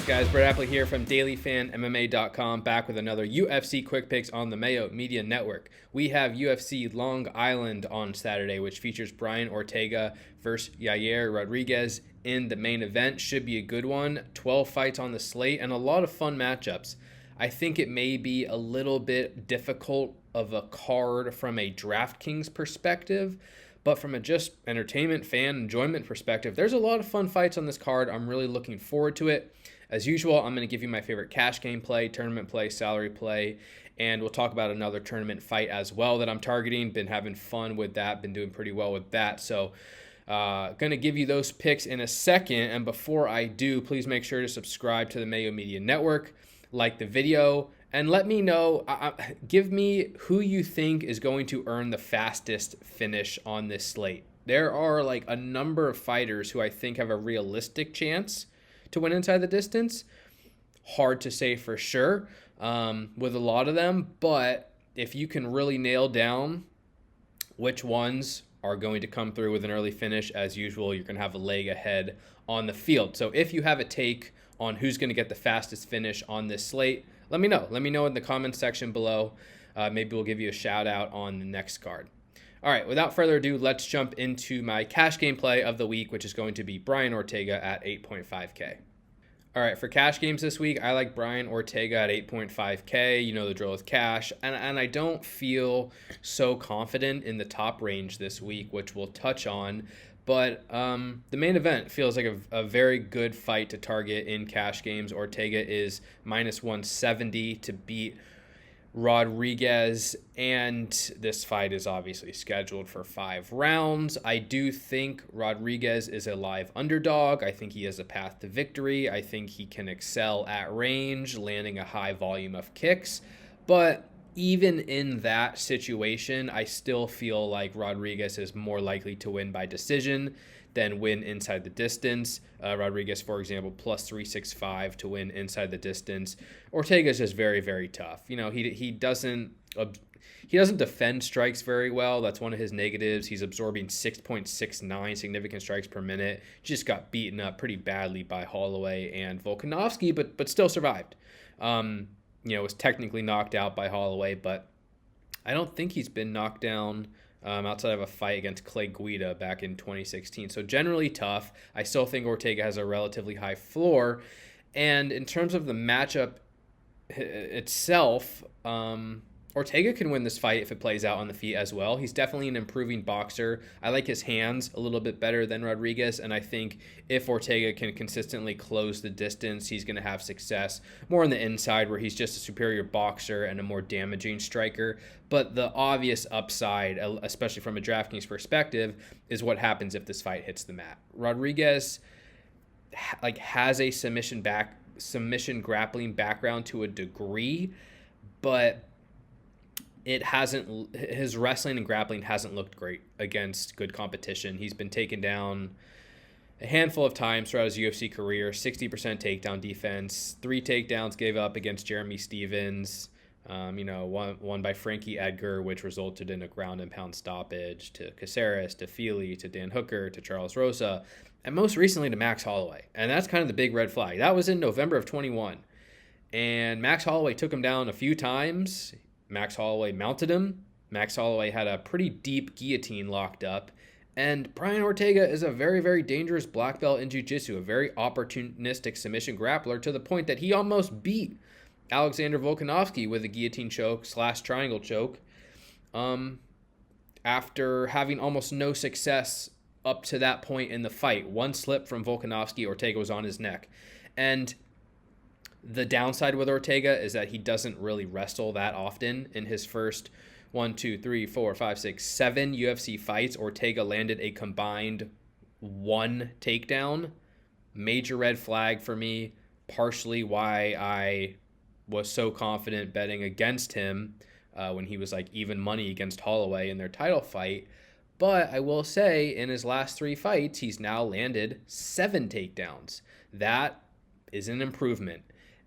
guys? Brett Appley here from dailyfanmma.com, back with another UFC Quick Picks on the Mayo Media Network. We have UFC Long Island on Saturday, which features Brian Ortega versus Yair Rodriguez in the main event. Should be a good one. 12 fights on the slate and a lot of fun matchups. I think it may be a little bit difficult of a card from a DraftKings perspective, but from a just entertainment, fan enjoyment perspective, there's a lot of fun fights on this card. I'm really looking forward to it. As usual, I'm going to give you my favorite cash game play, tournament play, salary play, and we'll talk about another tournament fight as well that I'm targeting. Been having fun with that, been doing pretty well with that. So going to give you those picks in a second. And before I do, please make sure to subscribe to the Mayo Media Network, like the video, and let me know, give me who you think is going to earn the fastest finish on this slate. There are like a number of fighters who I think have a realistic chance to win inside the distance. Hard to say for sure with a lot of them, but if you can really nail down which ones are going to come through with an early finish, as usual, you're going to have a leg ahead on the field. So if you have a take on who's going to get the fastest finish on this slate, let me know. Let me know in the comments section below. Maybe we'll give you a shout out on the next card. All right, without further ado, let's jump into my cash game play of the week, which is going to be Brian Ortega at 8.5K. All right, for cash games this week, I like Brian Ortega at 8.5K. You know the drill with cash. And I don't feel so confident in the top range this week, which we'll touch on. But the main event feels like a very good fight to target in cash games. Ortega is minus 170 to beat Rodriguez, and this fight is obviously scheduled for 5 rounds. I do think Rodriguez is a live underdog. I think he has a path to victory. I think he can excel at range, landing a high volume of kicks. But even in that situation, I still feel like Rodriguez is more likely to win by decision than win inside the distance. Rodriguez, for example, plus 365 to win inside the distance. Ortega is just very, very tough. You know, he doesn't defend strikes very well. That's one of his negatives. He's absorbing 6.69 significant strikes per minute. Just got beaten up pretty badly by Holloway and Volkanovski, but still survived. Was technically knocked out by Holloway, but I don't think he's been knocked down outside of a fight against Clay Guida back in 2016. So generally tough. I still think Ortega has a relatively high floor. And in terms of the matchup itself, Ortega can win this fight if it plays out on the feet as well. He's definitely an improving boxer. I like his hands a little bit better than Rodriguez, and I think if Ortega can consistently close the distance, he's going to have success more on the inside where he's just a superior boxer and a more damaging striker. But the obvious upside, especially from a DraftKings perspective, is what happens if this fight hits the mat. Rodriguez has a submission grappling background to a degree, but his wrestling and grappling hasn't looked great against good competition. He's been taken down a handful of times throughout his UFC career, 60% takedown defense, 3 takedowns gave up against Jeremy Stevens, one by Frankie Edgar, which resulted in a ground and pound stoppage, to Caceres, to Feely, to Dan Hooker, to Charles Rosa, and most recently to Max Holloway. And that's kind of the big red flag. That was in November of 21. And Max Holloway took him down a few times. Max Holloway mounted him. Max Holloway had a pretty deep guillotine locked up. And Brian Ortega is a very, very dangerous black belt in jiu-jitsu, a very opportunistic submission grappler to the point that he almost beat Alexander Volkanovski with a guillotine choke / triangle choke after having almost no success up to that point in the fight. One slip from Volkanovski, Ortega was on his neck. And the downside with Ortega is that he doesn't really wrestle that often. In his first 7 UFC fights, Ortega landed a combined 1 takedown. Major red flag for me, partially why I was so confident betting against him when he was like even money against Holloway in their title fight. But I will say in his last 3 fights, he's now landed 7 takedowns. That is an improvement.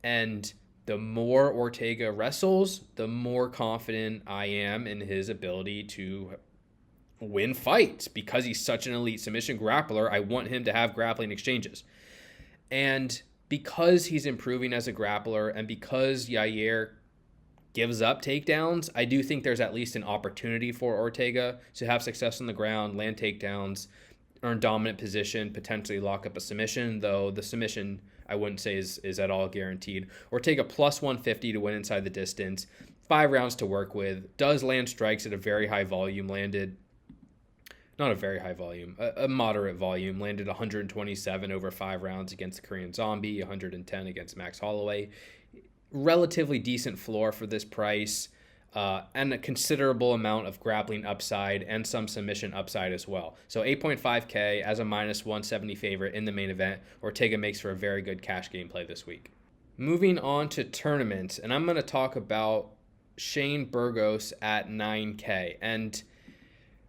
And the more Ortega wrestles, the more confident I am in his ability to win fights because he's such an elite submission grappler. I want him to have grappling exchanges. And because he's improving as a grappler and because Yair gives up takedowns, I do think there's at least an opportunity for Ortega to have success on the ground, land takedowns, earn dominant position, potentially lock up a submission, though the submission I wouldn't say is at all guaranteed. Ortega plus 150 to win inside the distance, 5 rounds to work with, does land strikes at a very high volume, not a very high volume, a moderate volume, landed 127 over 5 rounds against the Korean Zombie, 110 against Max Holloway. Relatively decent floor for this price, and a considerable amount of grappling upside and some submission upside as well. So 8.5K as a minus 170 favorite in the main event. Ortega makes for a very good cash game play this week. Moving on to tournaments, and I'm going to talk about Shane Burgos at 9K. And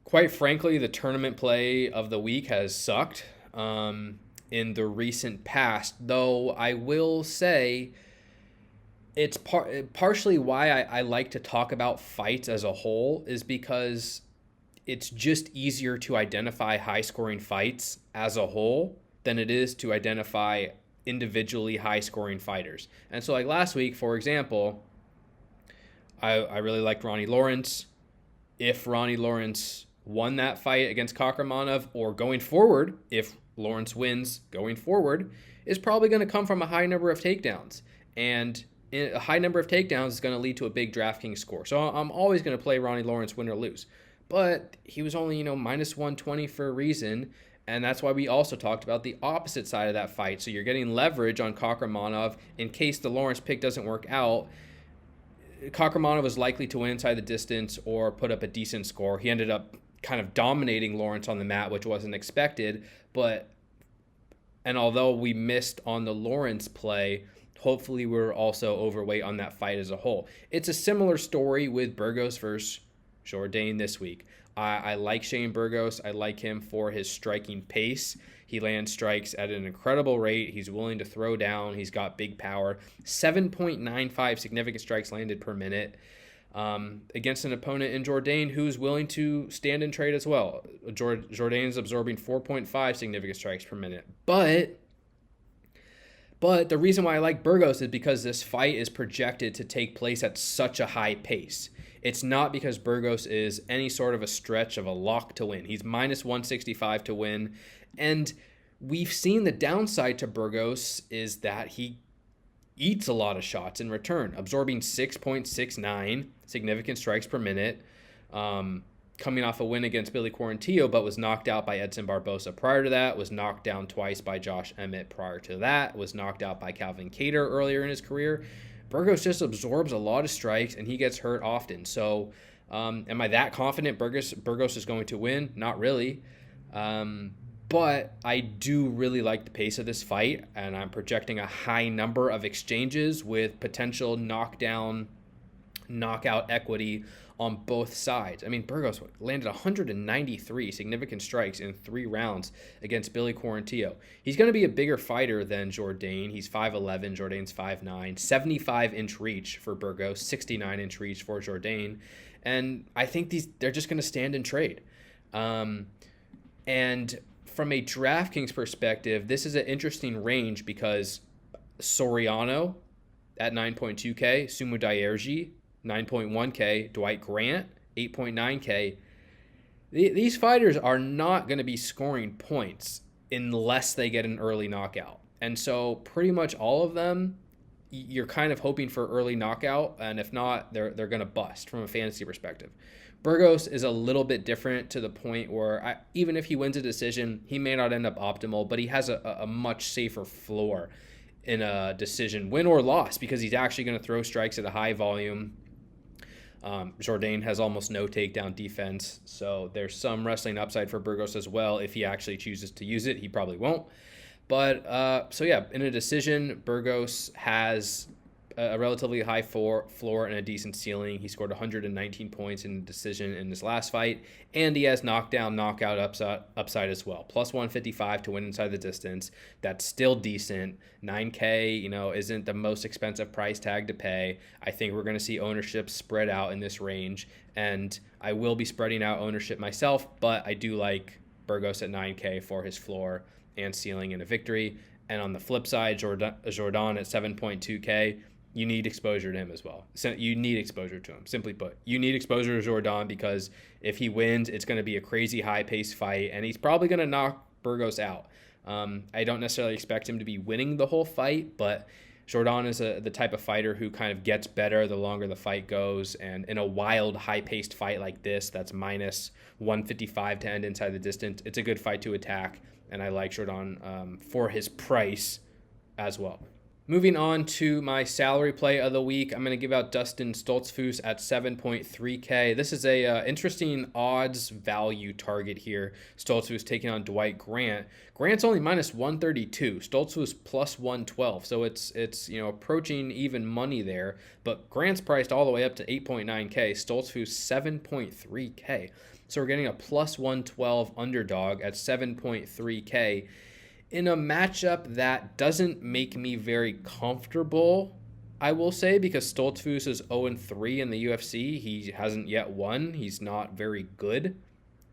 quite frankly, the tournament play of the week has sucked in the recent past, though I will say it's partially why I like to talk about fights as a whole is because it's just easier to identify high-scoring fights as a whole than it is to identify individually high-scoring fighters. And so like last week, for example, I really liked Ronnie Lawrence. If Ronnie Lawrence won that fight against Kakhramonov, or going forward, if Lawrence wins going forward, is probably going to come from a high number of takedowns. And a high number of takedowns is going to lead to a big DraftKings score. So I'm always going to play Ronnie Lawrence win or lose. But he was only, minus 120 for a reason. And that's why we also talked about the opposite side of that fight. So you're getting leverage on Kakhramonov in case the Lawrence pick doesn't work out. Kakhramonov was likely to win inside the distance or put up a decent score. He ended up kind of dominating Lawrence on the mat, which wasn't expected. And although we missed on the Lawrence play, hopefully we're also overweight on that fight as a whole. It's a similar story with Burgos versus Jourdain this week. I like Shane Burgos. I like him for his striking pace. He lands strikes at an incredible rate. He's willing to throw down. He's got big power. 7.95 significant strikes landed per minute against an opponent in Jourdain who's willing to stand and trade as well. Jourdain's absorbing 4.5 significant strikes per minute. But the reason why I like Burgos is because this fight is projected to take place at such a high pace. It's not because Burgos is any sort of a stretch of a lock to win. He's minus 165 to win. And we've seen the downside to Burgos is that he eats a lot of shots in return, absorbing 6.69 significant strikes per minute, coming off a win against Billy Quarantillo, but was knocked out by Edson Barbosa prior to that, was knocked down twice by Josh Emmett prior to that, was knocked out by Calvin Kattar earlier in his career. Burgos just absorbs a lot of strikes, and he gets hurt often. So am I that confident Burgos is going to win? Not really. But I do really like the pace of this fight, and I'm projecting a high number of exchanges with potential knockout equity on both sides. I mean, Burgos landed 193 significant strikes in 3 rounds against Billy Quarantillo. He's going to be a bigger fighter than Jourdain. He's 5'11", Jourdain's 5'9", 75-inch reach for Burgos, 69-inch reach for Jourdain. And I think they're just going to stand and trade. And from a DraftKings perspective, this is an interesting range because Soriano at 9.2K, Sumo Daerji 9.1K, Dwight Grant 8.9K. These fighters are not going to be scoring points unless they get an early knockout. And so pretty much all of them, you're kind of hoping for early knockout, and if not, they're going to bust from a fantasy perspective. Burgos is a little bit different to the point where even if he wins a decision, he may not end up optimal, but he has a much safer floor in a decision, win or loss, because he's actually going to throw strikes at a high volume. Jourdain has almost no takedown defense, so there's some wrestling upside for Burgos as well. If he actually chooses to use it, he probably won't. But so yeah, in a decision, Burgos has a relatively high floor and a decent ceiling. He scored 119 points in the decision in his last fight, and he has knockout upside as well. Plus 155 to win inside the distance. That's still decent. 9K, isn't the most expensive price tag to pay. I think we're going to see ownership spread out in this range, and I will be spreading out ownership myself, but I do like Burgos at 9K for his floor and ceiling in a victory. And on the flip side, Jordan at 7.2K, you need exposure to him as well. So you need exposure to him. Simply put, you need exposure to Jordan because if he wins, it's going to be a crazy high-paced fight, and he's probably going to knock Burgos out. I don't necessarily expect him to be winning the whole fight, but Jordan is the type of fighter who kind of gets better the longer the fight goes. And in a wild, high-paced fight like this, that's minus 155 to end inside the distance, it's a good fight to attack, and I like Jordan for his price as well. Moving on to my salary play of the week, I'm going to give out Dustin Stoltzfus at 7.3K. This is a interesting odds value target here. Stoltzfus taking on Dwight Grant. Grant's only minus 132. Stoltzfus plus 112. So it's approaching even money there. But Grant's priced all the way up to 8.9K. Stoltzfus 7.3K. So we're getting a plus 112 underdog at 7.3K. In a matchup that doesn't make me very comfortable, I will say, because Stoltzfus is 0-3 in the UFC. He hasn't yet won. He's not very good,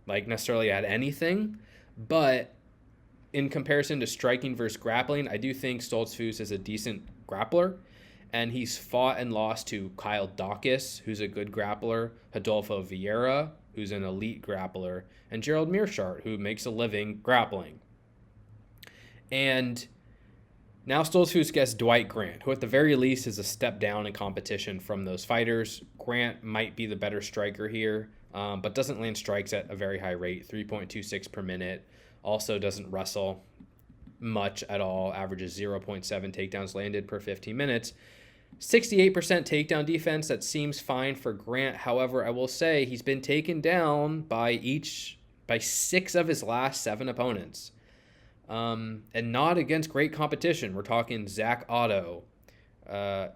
necessarily at anything. But in comparison to striking versus grappling, I do think Stoltzfus is a decent grappler. And he's fought and lost to Kyle Dawkins, who's a good grappler, Rodolfo Vieira, who's an elite grappler, and Gerald Mearshart, who makes a living grappling. And now Stoltzfus gets Dwight Grant, who at the very least is a step down in competition from those fighters. Grant might be the better striker here, but doesn't land strikes at a very high rate, 3.26 per minute. Also doesn't wrestle much at all, averages 0.7 takedowns landed per 15 minutes. 68% takedown defense, that seems fine for Grant. However, I will say he's been taken down by 6 of his last 7 opponents. And not against great competition. We're talking Zach Otto,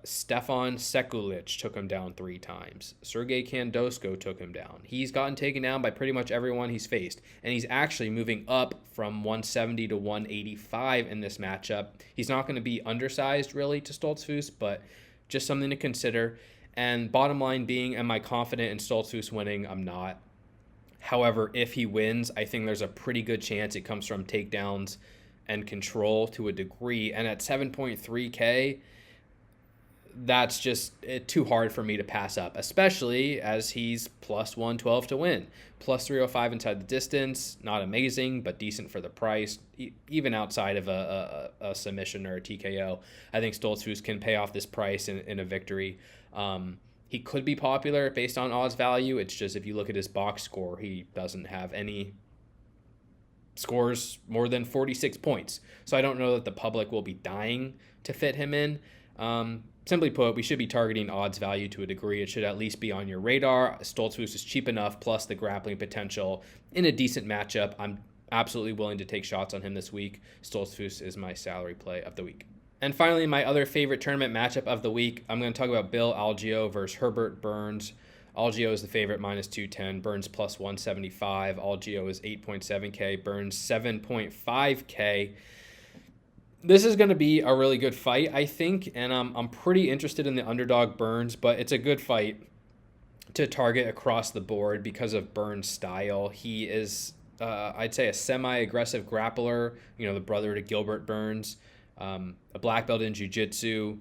Stefan Sekulic took him down 3 times. Sergey Kandosko took him down. He's gotten taken down by pretty much everyone he's faced. And he's actually moving up from 170 to 185 in this matchup. He's not going to be undersized really to Stoltzfus, but just something to consider. And bottom line being, am I confident in Stoltzfus winning? I'm not. However, if he wins, I think there's a pretty good chance it comes from takedowns and control to a degree. And at 7.3K, that's just too hard for me to pass up, especially as he's plus 112 to win. Plus 305 inside the distance, not amazing, but decent for the price. Even outside of a submission or a TKO, I think Stoltzfus can pay off this price in a victory. He could be popular based on odds value. It's just if you look at his box score, he doesn't have any scores more than 46 points. So I don't know that the public will be dying to fit him in. Simply put, we should be targeting odds value to a degree. It should at least be on your radar. Stoltzfus is cheap enough, plus the grappling potential in a decent matchup. I'm absolutely willing to take shots on him this week. Stoltzfus is my salary play of the week. And finally, my other favorite tournament matchup of the week, I'm going to talk about Bill Algeo versus Herbert Burns. Algeo is the favorite, minus 210. Burns plus 175. Algeo is 8.7K. Burns 7.5K. This is going to be a really good fight, I think, and I'm pretty interested in the underdog Burns, but it's a good fight to target across the board because of Burns' style. He is, I'd say, a semi-aggressive grappler, the brother to Gilbert Burns. A black belt in jiu-jitsu,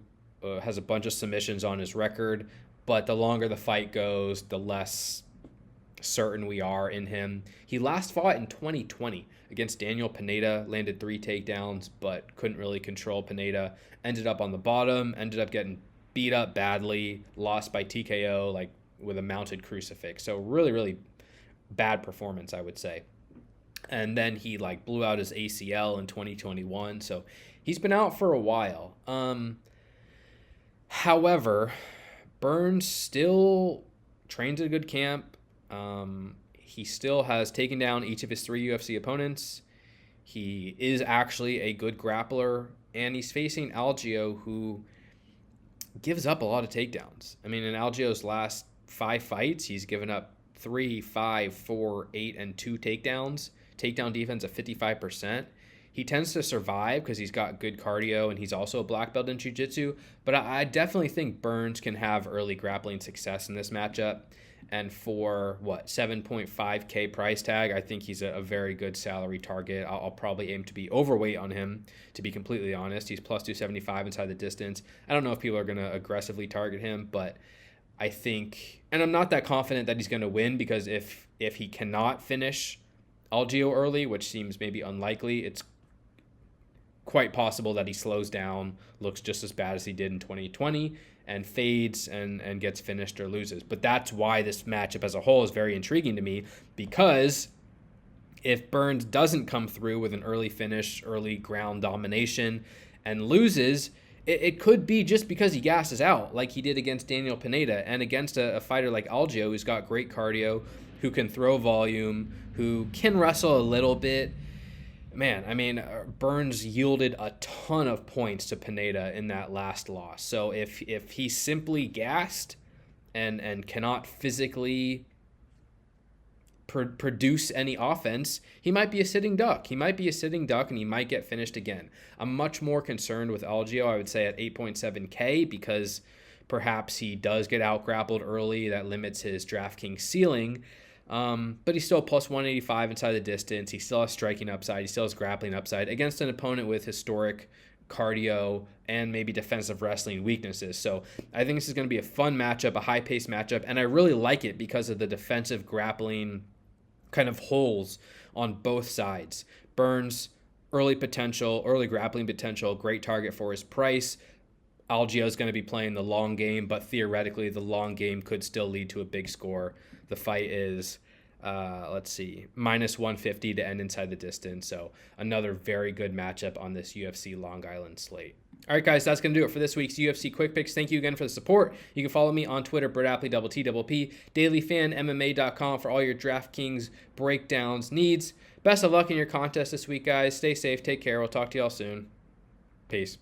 has a bunch of submissions on his record, but the longer the fight goes, the less certain we are in him. He last fought in 2020 against Daniel Pineda, landed 3 takedowns, but couldn't really control Pineda. Ended up on the bottom, ended up getting beat up badly, lost by TKO, with a mounted crucifix. So really, really bad performance, I would say. And then he blew out his ACL in 2021. So he's been out for a while. However, Burns still trains at a good camp. He still has taken down each of his 3 UFC opponents. He is actually a good grappler, and he's facing Algeo, who gives up a lot of takedowns. I mean, in Algeo's last 5 fights, he's given up 3, 5, 4, 8, and 2 takedowns. Takedown defense of 55%. He tends to survive because he's got good cardio and he's also a black belt in jiu-jitsu. But I definitely think Burns can have early grappling success in this matchup. And for what, 7.5K price tag, I think he's a very good salary target. I'll probably aim to be overweight on him, to be completely honest. He's plus 275 inside the distance. I don't know if people are going to aggressively target him, but I think, and I'm not that confident that he's going to win, because if he cannot finish Algio early, which seems maybe unlikely, it's quite possible that he slows down, looks just as bad as he did in 2020, and fades and gets finished or loses. But that's why this matchup as a whole is very intriguing to me, because if Burns doesn't come through with an early finish, early ground domination, and loses, it could be just because he gasses out like he did against Daniel Pineda, and against a fighter like Algio, who's got great cardio, who can throw volume, who can wrestle a little bit. Man, I mean, Burns yielded a ton of points to Pineda in that last loss. So if he's simply gassed and cannot physically produce any offense, he might be a sitting duck. He might be a sitting duck, and he might get finished again. I'm much more concerned with Algio, I would say, at 8.7K, because perhaps he does get out-grappled early. That limits his DraftKings ceiling. But he's still plus 185 inside the distance. He still has striking upside. He still has grappling upside against an opponent with historic cardio and maybe defensive wrestling weaknesses. So I think this is going to be a fun matchup, a high-paced matchup, and I really like it because of the defensive grappling kind of holes on both sides. Burns, early potential, early grappling potential, great target for his price. Algio is going to be playing the long game, but theoretically the long game could still lead to a big score. The fight is, minus 150 to end inside the distance. So another very good matchup on this UFC Long Island slate. All right, guys, that's going to do it for this week's UFC Quick Picks. Thank you again for the support. You can follow me on Twitter, Appley, TTPP, dailyfanmma.com for all your DraftKings breakdowns needs. Best of luck in your contest this week, guys. Stay safe. Take care. We'll talk to y'all soon. Peace.